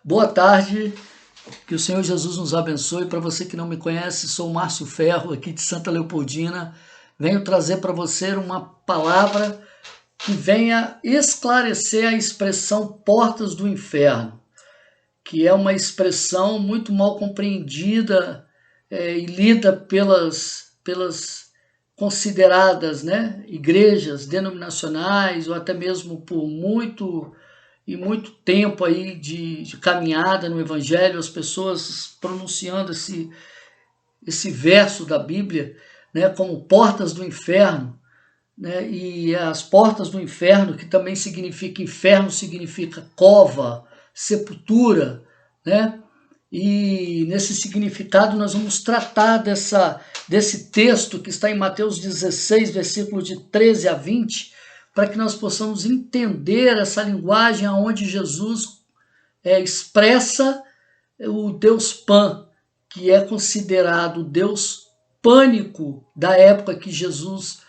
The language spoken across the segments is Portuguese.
Boa tarde, que o Senhor Jesus nos abençoe. Para você que não me conhece, sou o Márcio Ferro, aqui de Santa Leopoldina. Venho trazer para você uma palavra que venha esclarecer a expressão portas do inferno, que é uma expressão muito mal compreendida e lida pelas consideradas, igrejas denominacionais, ou até mesmo por muito tempo aí de caminhada no Evangelho, as pessoas pronunciando esse verso da Bíblia, como portas do inferno, e as portas do inferno, que também significa inferno, significa cova, sepultura, e nesse significado nós vamos tratar desse texto que está em Mateus 16, versículo de 13 a 20, para que nós possamos entender essa linguagem onde Jesus expressa o Deus Pan, que é considerado o Deus pânico da época que Jesus,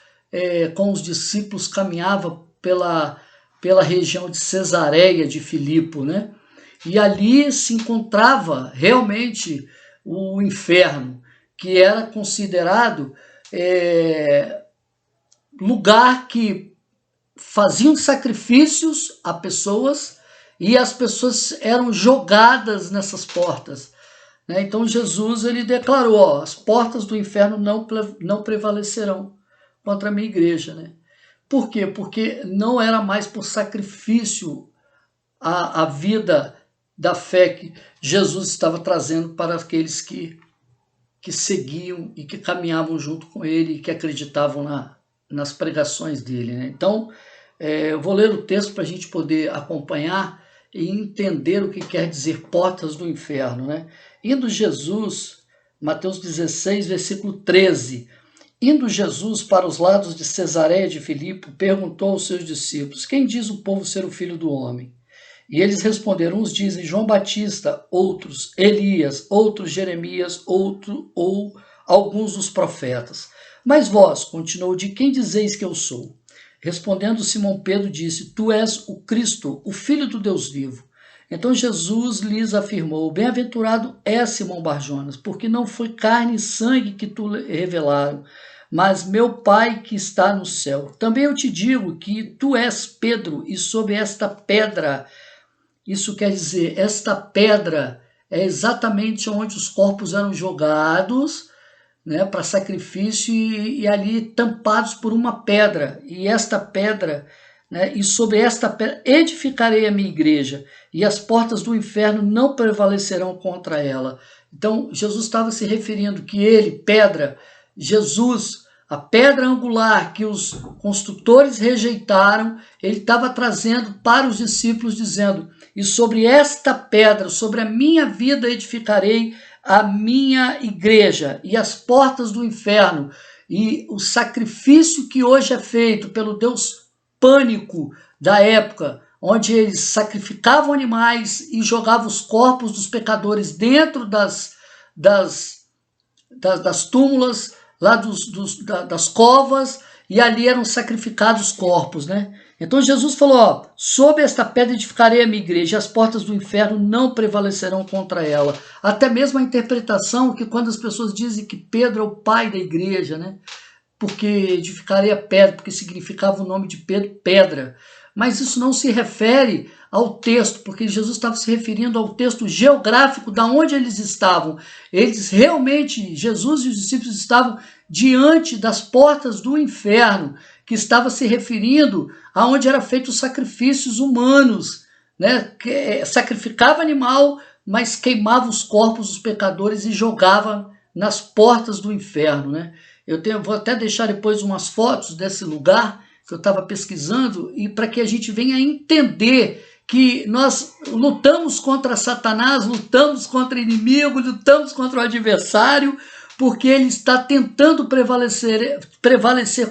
com os discípulos, caminhava pela região de Cesareia de Filipe, E ali se encontrava realmente o inferno, que era considerado lugar que faziam sacrifícios a pessoas e as pessoas eram jogadas nessas portas. Então Jesus ele declarou, as portas do inferno não prevalecerão contra a minha igreja. Por quê? Porque não era mais por sacrifício a vida da fé que Jesus estava trazendo para aqueles que seguiam e que caminhavam junto com ele e que acreditavam nas pregações dele. Então, eu vou ler o texto para a gente poder acompanhar e entender o que quer dizer portas do inferno. Indo Jesus, Mateus 16, versículo 13, indo Jesus para os lados de Cesareia de Filipe, perguntou aos seus discípulos, quem diz o povo ser o Filho do Homem? E eles responderam, uns dizem João Batista, outros Elias, outros Jeremias, outro ou alguns dos profetas. Mas vós, continuou, de quem dizeis que eu sou? Respondendo Simão Pedro disse, tu és o Cristo, o Filho do Deus vivo. Então Jesus lhes afirmou, bem-aventurado é Simão Barjonas, porque não foi carne e sangue que tu revelaram, mas meu Pai que está no céu. Também eu te digo que tu és Pedro, e sobre esta pedra, isso quer dizer, esta pedra é exatamente onde os corpos eram jogados, para sacrifício e ali tampados por uma pedra. E esta pedra, e sobre esta pedra edificarei a minha igreja, e as portas do inferno não prevalecerão contra ela. Então, Jesus estava se referindo que ele, pedra, Jesus, a pedra angular que os construtores rejeitaram, ele estava trazendo para os discípulos, dizendo, e sobre esta pedra, sobre a minha vida edificarei a minha igreja, e as portas do inferno, e o sacrifício que hoje é feito pelo Deus pânico da época, onde eles sacrificavam animais e jogavam os corpos dos pecadores dentro das túmulas, lá das covas, e ali eram sacrificados corpos, Então Jesus falou, sob esta pedra edificarei a minha igreja, e as portas do inferno não prevalecerão contra ela. Até mesmo a interpretação que quando as pessoas dizem que Pedro é o pai da igreja, porque edificarei a pedra, porque significava o nome de Pedro, pedra. Mas isso não se refere ao texto, porque Jesus estava se referindo ao texto geográfico da onde eles estavam. Eles realmente, Jesus e os discípulos estavam diante das portas do inferno, que estava se referindo aonde eram feitos sacrifícios humanos, que sacrificava animal, mas queimava os corpos dos pecadores e jogava nas portas do inferno. Vou até deixar depois umas fotos desse lugar que eu estava pesquisando, e para que a gente venha entender que nós lutamos contra Satanás, lutamos contra o inimigo, lutamos contra o adversário, porque ele está tentando prevalecer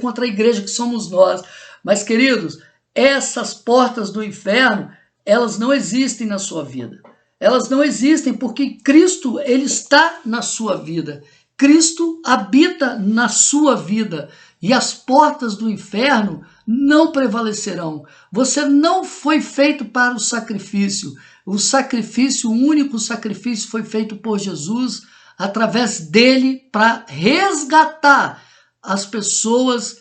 contra a igreja que somos nós. Mas, queridos, essas portas do inferno, elas não existem na sua vida. Elas não existem porque Cristo, ele está na sua vida. Cristo habita na sua vida. E as portas do inferno não prevalecerão. Você não foi feito para o sacrifício. O único sacrifício foi feito por Jesus, através dele, para resgatar as pessoas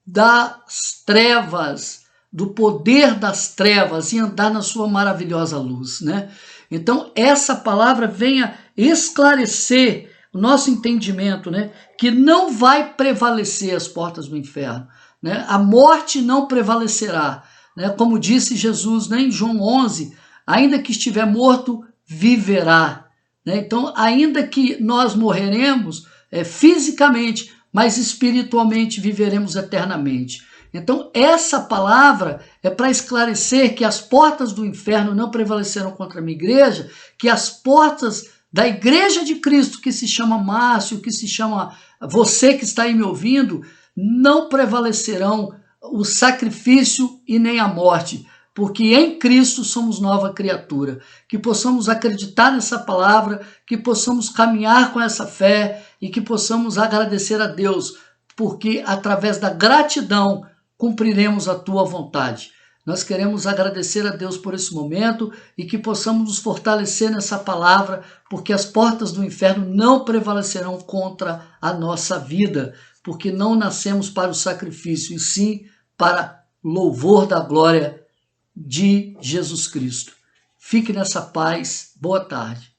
das trevas, do poder das trevas, e andar na sua maravilhosa luz, né? Então, essa palavra venha esclarecer o nosso entendimento, né? Que não vai prevalecer as portas do inferno, né? A morte não prevalecerá, né? Como disse Jesus, né, em João 11, ainda que estiver morto, viverá, né? Então, ainda que nós morreremos fisicamente, mas espiritualmente viveremos eternamente. Então, essa palavra é para esclarecer que as portas do inferno não prevalecerão contra a minha igreja, que as portas da igreja de Cristo, que se chama Márcio, que se chama você que está aí me ouvindo, não prevalecerão o sacrifício e nem a morte, porque em Cristo somos nova criatura. Que possamos acreditar nessa palavra, que possamos caminhar com essa fé e que possamos agradecer a Deus, porque através da gratidão cumpriremos a tua vontade. Nós queremos agradecer a Deus por esse momento e que possamos nos fortalecer nessa palavra, porque as portas do inferno não prevalecerão contra a nossa vida, porque não nascemos para o sacrifício, e sim para louvor da glória de Jesus Cristo. Fique nessa paz. Boa tarde.